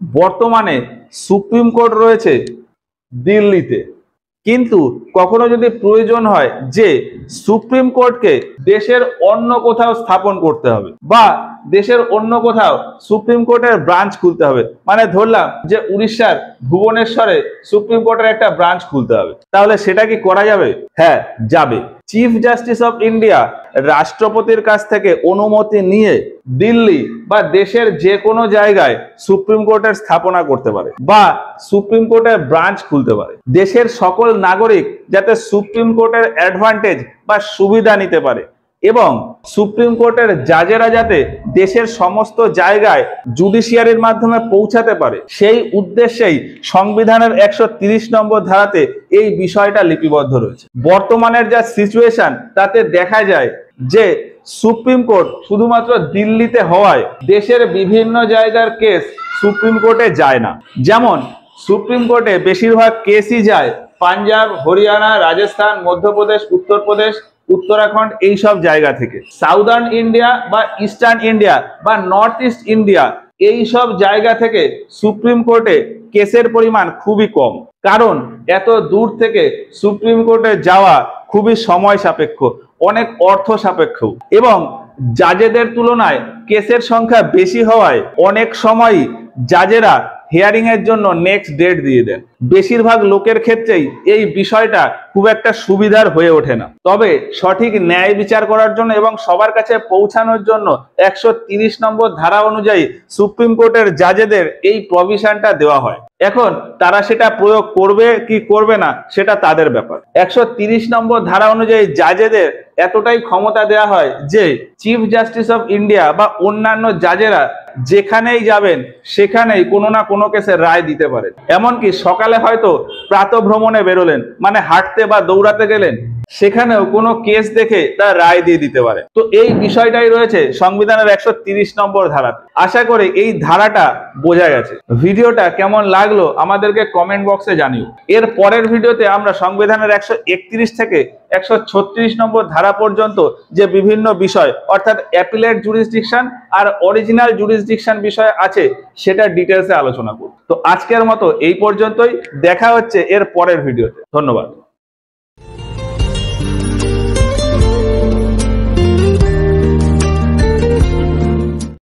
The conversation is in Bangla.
বর্তমানে সুপ্রিম কোর্ট রয়েছে দিল্লিতে, কিন্তু কখনো যদি প্রয়োজন হয় যে সুপ্রিম কোর্টকে দেশের অন্য কোথাও স্থাপন করতে হবে বা দেশের অন্য কোথাও সুপ্রিম কোর্টের ব্রাঞ্চ খুলতে হবে, মানে ধরলাম যে উড়িষ্যার ভুবনেশ্বরে সুপ্রিম কোর্টের একটা ব্রাঞ্চ খুলতে হবে, তাহলে সেটা কি করা যাবে? হ্যাঁ, যাবে। চিফ জাস্টিস অফ ইন্ডিয়া রাষ্ট্রপতির কাছ থেকে অনুমতি নিয়ে দিল্লি বা দেশের যে কোনো জায়গায় সুপ্রিম কোর্টের স্থাপনা করতে পারে বা সুপ্রিম কোর্টের ব্রাঞ্চ খুলতে পারে। দেশের সকল নাগরিক যাতে সুপ্রিম কোর্টের অ্যাডভান্টেজ বা সুবিধা নিতে পারে এবং সুপ্রিম কোর্টের জাজেরা যাতে দেশের সমস্ত জায়গায় জুডিশিয়ারির মাধ্যমে পৌঁছাতে পারে, সেই উদ্দেশ্যেই সংবিধানের 130 নম্বর ধারাতে এই বিষয়টা লিপিবদ্ধ রয়েছে। বর্তমানের যা সিচুয়েশন তাতে দেখা যায় যে সুপ্রিম কোর্ট শুধুমাত্র দিল্লিতে হওয়ায় দেশের বিভিন্ন জায়গার কেস সুপ্রিম কোর্টে যায় না। যেমন সুপ্রিম কোর্টে বেশিরভাগ কেসই যায় পাঞ্জাব, হরিয়ানা, রাজস্থান, মধ্যপ্রদেশ, উত্তরপ্রদেশ, উত্তরাখণ্ড এইসব জায়গা থেকে। সাউদার্ন ইন্ডিয়া বা ইস্টার্ন ইন্ডিয়া বা নর্থ ইস্ট ইন্ডিয়া এই সব জায়গা থেকে সুপ্রিম কোর্টে কেসের পরিমাণ খুবই কম, কারণ এত দূর থেকে সুপ্রিম কোর্টে যাওয়া খুবই সময় সাপেক্ষ, অনেক অর্থ সাপেক্ষ এবং জাজেদের তুলনায় কেসের সংখ্যা বেশি হওয়ায় অনেক সময়ই জাজেরা হিয়ারিং এর জন্য নেক্সট ডেট দিয়ে দেন। বেশিরভাগ লোকের ক্ষেত্রেই এই বিষয়টা খুব একটা সুবিধার হয়ে ওঠে না। তবে সঠিক ন্যায় বিচার করার জন্য এবং সবার কাছে পৌঁছানোর জন্য 130 নম্বর ধারা অনুযায়ী সুপ্রিম কোর্টের জাজেদের এই প্রভিশনটা দেওয়া হয়। এখন তারা সেটা প্রয়োগ করবে কি করবে না সেটা তাদের ব্যাপার। 130 নম্বর ধারা অনুযায়ী জাজেদের এতটাই ক্ষমতা দেওয়া হয় যে চিফ জাস্টিস অফ ইন্ডিয়া বা অন্যান্য জাজেরা যেখানেই যাবেন সেখানেই কোনো না কোনো কেসের রায় দিতে পারেন। এমনকি সকালে হয়তো প্রাতঃভ্রমণে বেরোলেন, মানে হাঁটতে বা দৌড়াতে গেলেন, সেখানেও কোনো কেস দেখে তার রায় দিয়ে দিতে পারে। তো এই বিষয়টাই রয়েছে সংবিধানের 130 নম্বর ধারা। আশা করি এই ধারাটা বোঝা গেছে। ভিডিওটা কেমন লাগলো আমাদেরকে কমেন্ট বক্সে জানিও। এর পরের ভিডিওতে আমরা সংবিধানের 131 থেকে 136 নম্বর ধারা পর্যন্ত যে বিভিন্ন বিষয় অর্থাৎ অ্যাপিলেট জুরিসডিকশন আর অরিজিনাল জুরিসডিকশন বিষয় আছে সেটা ডিটেলসে আলোচনা করব। তো আজকের মতো এই পর্যন্তই, দেখা হচ্ছে এর পরের ভিডিওতে। ধন্যবাদ।